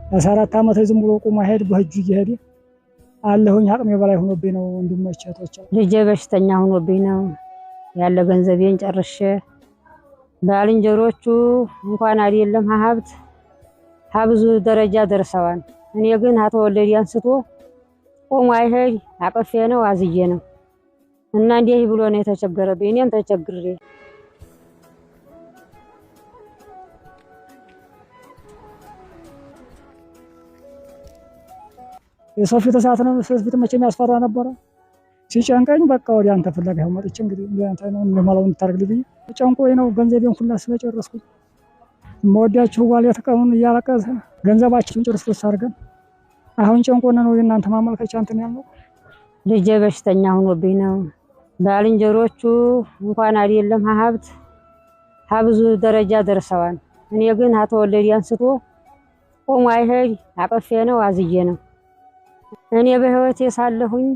14 ዓመት ዝም ብሎ ቁሞ ሄድ በእጁ እየሄደ አለሁኝ አቅሜ በላይ ሆኖብኝ ነው። ወንድሞቼ እህቶቼ ልጄ በሽተኛ ሆኖብኝ ነው ያለ ገንዘቤን ጨርሼ ባልንጀሮቹ እንኳን አይደለም ሀብት ብዙ ደረጃ ደርሰዋል። እኔ ግን አተወለደ አንስቶ ቆሞ አይሄድ አቀፌ ነው አዝዬ ነው እና እንዲህ ብሎ ነው የተቸገረብኝ። እኔም ተቸግሬ የሰው ፊት እሳት ነው። ሰው ፊት መቼም ያስፈራ ነበረ። ሲጨንቀኝ በቃ ወዲያ አንተ ፍለጋ ነው መጥቼ እንግዲህ አንተ ነው ለማለው እንታርግልኝ ጨንቆኝ ነው ገንዘቤን ሁላ ስለጨረስኩኝ መወዳችሁ ዋሌት ቀኑን እያለቀሰ ገንዘባችሁን ጨርሰስ አድርገን አሁን ጨንቆና ነው የእናንተ ማመልከቻ እንትን ያለው። ልጄ በሽተኛ ሆኖብኝ ነው ባልንጀሮቹ እንኳን አይደለም ሀብት ብዙ ደረጃ ደርሰዋል። እኔ ግን አተወለደ አንስቶ ቆሞ አይሄድ አቀፌ ነው አዝዬ ነው እኔ በህይወት ሳለሁኝ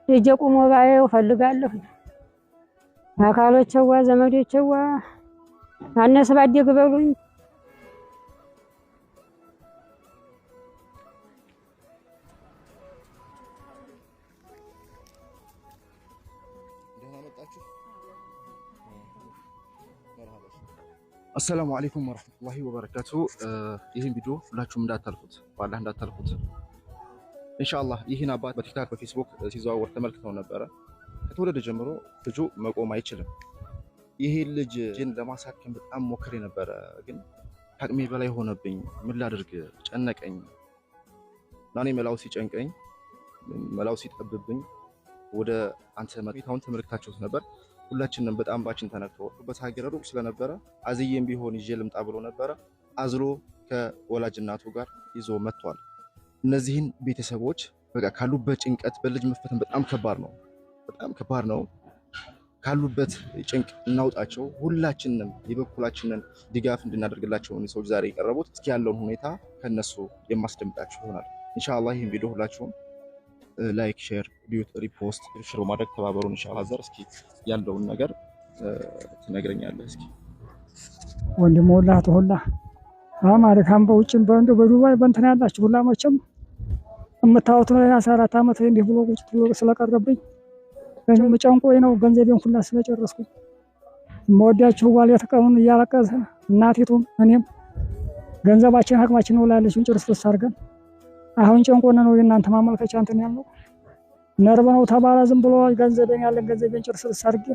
ልጄ ቆሞ ባየው ፈልጋለሁ። አካሎቼዋ ዘመዶቼዋ አነስ ባደግ በሉኝ። አሰላሙ አለይኩም ወራህመቱላሂ ወበረካቱ። ይህን ቪዲዮ ሁላችሁም እንዳታልፉት፣ በአላህ እንዳታልፉት ኢንሻአላህ። ይህን አባት በቲክታክ በፌስቡክ ሲዘዋወር ተመልክተው ነበረ። ከተወለደ ጀምሮ ልጁ መቆም አይችልም። ይሄ ልጅ ጅን ለማሳከም በጣም ሞክሬ ነበረ፣ ግን ከአቅሜ በላይ ሆነብኝ። ምን ላድርግ ጨነቀኝ። ናኔ መላው ሲጨንቀኝ መላው ሲጠብብኝ ወደ አንተ መጣሁን ተመልክታችሁት ነበር። ሁላችንም በጣም ባችን ተነክቶ በታገረ ሩቅ ስለነበረ አዝዬም ቢሆን ይዤ ልምጣ ብሎ ነበረ። አዝሎ ከወላጅ እናቱ ጋር ይዞ መጥቷል። እነዚህን ቤተሰቦች በቃ ካሉበት ጭንቀት በልጅ መፈተን በጣም ከባድ ነው። ካሉበት ጭንቅ እናውጣቸው። ሁላችንም የበኩላችንን ድጋፍ እንድናደርግላቸው ሰዎች ዛሬ የቀረቡት። እስኪ ያለውን ሁኔታ ከነሱ የማስደምጣችሁ ይሆናል ኢንሻአላህ። ይህን ቪዲዮ ሁላችሁም ላይክ፣ ሼር፣ ሪፖስት ሽሮ ማድረግ ተባበሩን ኢንሻአላህ። ዘር እስኪ ያለውን ነገር ትነግረኛለህ እስኪ ወንድም ወላህ ተሁላ አማሪካም በውጭም በእንዶ በዱባይ በእንትን ያላችሁ ሁላ መቼም የምታዩት ነው። 14 ዓመት እንዲህ ብሎ ቁጭ ብሎ ስለቀረብኝ እኔም ጨንቆኝ ነው ገንዘቤን ሁላ ስለጨረስኩኝ መወዳችሁ ዋሌት ቀኑን እያለቀሰ እናቲቱም እኔም ገንዘባችን አቅማችን ነው ላለችን ጨርሰስ አድርገን አሁን ጨንቆና ነው የእናንተ ማመልከቻ እንትን ያለው። ነርብ ነው ተባለ ዝም ብሎ ገንዘቤን ያለን ገንዘቤን ጨርሰስ አድርጌ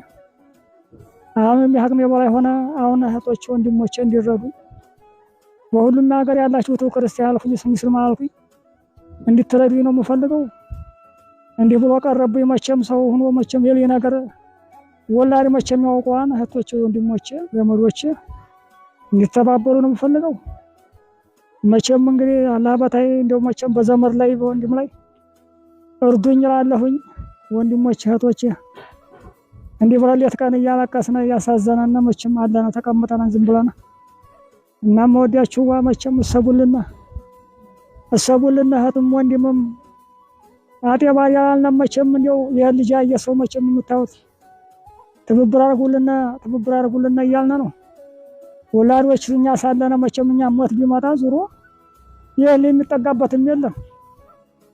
አሁን የአቅሜ በላይ ሆነ። አሁን እህቶቼ ወንድሞቼ እንዲረዱ በሁሉም ሀገር ያላችሁት ክርስቲያን አልኩኝ ሙስሊም አልኩኝ እንድትረዱኝ ነው የምፈልገው። እንዲህ ብሎ ቀረብኝ። መቼም ሰው ሆኖ መቼም የሌ ነገር ወላድ መቼም ያውቀዋል። እህቶቼ ወንድሞቼ ዘመዶቼ እንድትተባበሩ ነው የምፈልገው። መቼም እንግዲህ አላህ በታይ እንደው መቼም በዘመድ ላይ በወንድም ላይ እርዱኝ እላለሁኝ። ወንድሞቼ እህቶቼ እንዲህ ብለን ሌት ቀን እያለቀስን እያሳዘነን መቼም አለና ተቀምጠን ዝም ብለን እና መወዳችሁ መቼም እሰቡልና እህትም ወንድምም አጤባ ያልነ መቼም እንደው የልጅ ያየሰው መቼም የምታዩት ትብብር አድርጉልና እያልን ነው። ወላዶች እኛ ሳለነ መቼም እኛ ሞት ቢመጣ ዙሮ ይሄ የሚጠጋበትም የለም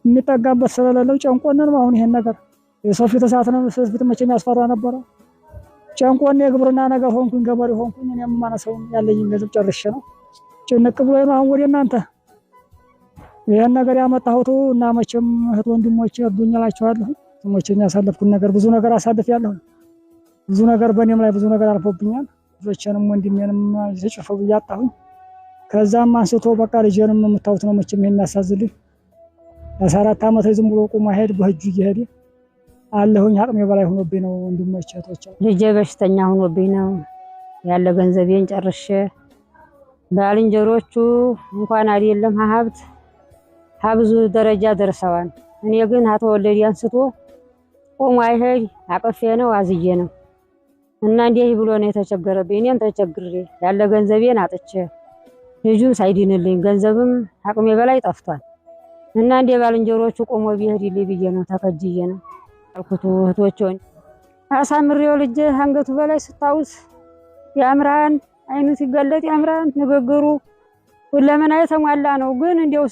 የሚጠጋበት ስለሌለው ጨንቆነን ነው። አሁን ይሄን ነገር የሰው ፊት እሳት ነው። ሰው ፊት መቼም ያስፈራ ነበረ። ጨንቆኔ የግብርና ነገር ሆንኩኝ ገበሬ ሆንኩኝ። እኔም ማነሰው ያለኝን ገንዘብ ጨርሼ ነው ጭንቅ ብሎ ነው አሁን ወደ እናንተ ይሄን ነገር ያመጣሁት እና መቼም እህት ወንድሞቼ እርዱኝ እላችኋለሁ። መቼም ያሳለፍኩት ነገር ብዙ ነገር አሳልፌያለሁ። ብዙ ነገር በእኔም ላይ ብዙ ነገር አልፎብኛል። ልጆቼንም ወንድሜንም ተጨፈው ያጣሁኝ። ከዛም አንስቶ በቃ ልጄንም የምታዩት ነው መቼም የሚያሳዝልኝ 14 ዓመት ዝም ብሎ ቁሞ ሄድ በእጁ እየሄደ አለሁኝ አቅሜ በላይ ሆኖብኝ ነው። ወንድሞቼ እህቶቼ ልጄ በሽተኛ ሆኖብኝ ነው ያለ ገንዘቤን ጨርሼ ባልንጀሮቹ እንኳን አይደለም ሀብት ብዙ ደረጃ ደርሰዋል። እኔ ግን አተወለደ አንስቶ ቆሞ አይሄድ አቀፌ ነው አዝዬ ነው እና እንዲህ ብሎ ነው የተቸገረብኝ። እኔም ተቸግሬ ያለ ገንዘቤን አጥቼ ልጁም ሳይድንልኝ ገንዘብም አቅሜ በላይ ጠፍቷል እና እንደ ባልንጀሮቹ ቆሞ ቢሄድልኝ ብዬ ነው ተከጅዬ ነው አልኩት። እህቶቼን አሳምሬው ልጄ አንገቱ በላይ ስታውስ ያምራን፣ አይኑ ሲገለጥ ያምራን፣ ንግግሩ ሁለመና የተሟላ ነው። ግን እንዲያው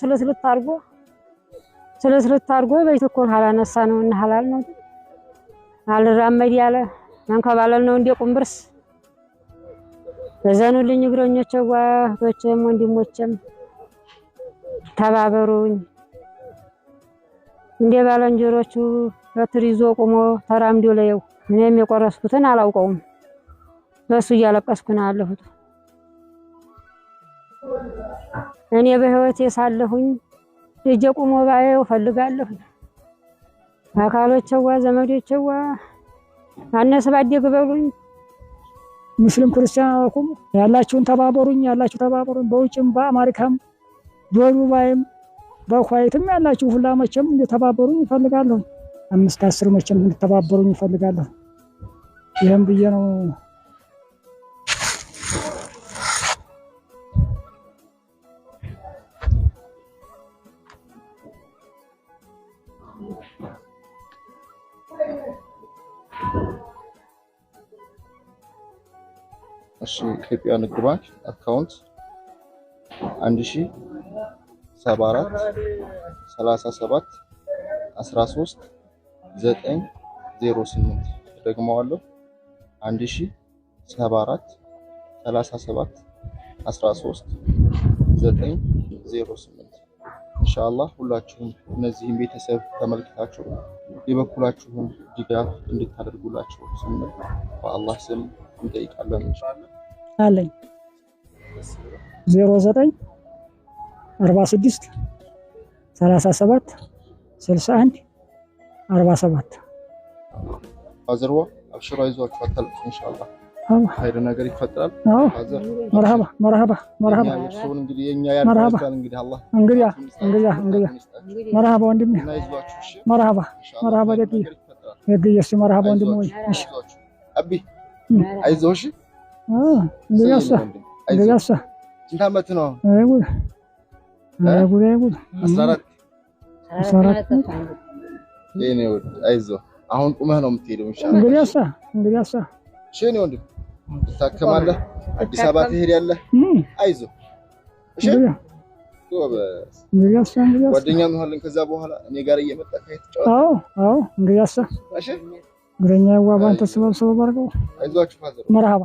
ስለስልት አድርጎ በይተኮር ሐላነሳ ነው እና ሐላል ነው አልራመድ ያለ መንከባለል ነው እንደ ቁምብርስ። በዘኑልኝ እግረኞቼ እህቶቼም ወንድሞቼም ተባበሩኝ። እንደ ባለንጀሮቹ በትር ይዞ ቆሞ ተራምዶ ለየው እኔም የቆረስኩትን አላውቀውም። በሱ እያለቀስኩ ነው ያለሁት። እኔ በህይወቴ ሳለሁኝ ልጄ ቆሞ ባየው ፈልጋለሁ። አካሎቼዋ ዘመዶቼዋ አነስ ባደግ በሉኝ። ሙስሊም ክርስቲያን አልኩም ያላችሁን ተባበሩኝ፣ በውጭም በአሜሪካም በዱባይም በኳይትም ያላችሁ ሁላ መቼም እንድተባበሩኝ ይፈልጋለሁ። 5-10 መቼም እንድተባበሩኝ ይፈልጋለሁ። ይሄን ብዬ ነው። እሺ ኢትዮጵያ ንግድ ባንክ አካውንት 1074 37 13 908 ደግመዋለሁ 1074 37 13 908 ኢንሻአላህ ሁላችሁም እነዚህን ቤተሰብ ተመልክታችሁ የበኩላችሁን ድጋፍ እንድታደርጉላችሁ ስንል በአላህ ስም እንጠይቃለን። ኢንሻአላህ አለኝ 09 46 37 61 47 አዘርዋ አብሽሩ አይዟችሁ አታልቅሱ። ኢንሻአላህ ኸይር ነገር ይፈጠራል። አዘር መርሃባ እሱን እንግዲህ የኛ ያልፋል እንግዲህ አላህ እንግዲህ መርሃባ ወንድሜ መርሃባ ደግዬ እሱ መርሃባ ወንድሜ እሺ አቢ አይዞሽ እንግዲህ ስንት ዓመት ነው? 14 የኔ ወድ አይዞህ አሁን ቁመህ ነው የምትሄደው ኢንሻአላህ እንግዲህ እሺ የኔ ወንድም ትታከማለህ አዲስ አበባ ትሄዳለህ አይዞህ እሺ ጎበዝ ጓደኛ እንሆናለን ከዛ በኋላ እኔ ጋር እየመጣህ እንግዲህ እሺ እግረኛ ዋባን ተሰበሰበ ባርገው አይዟችሁ ፋዘር መርሃባ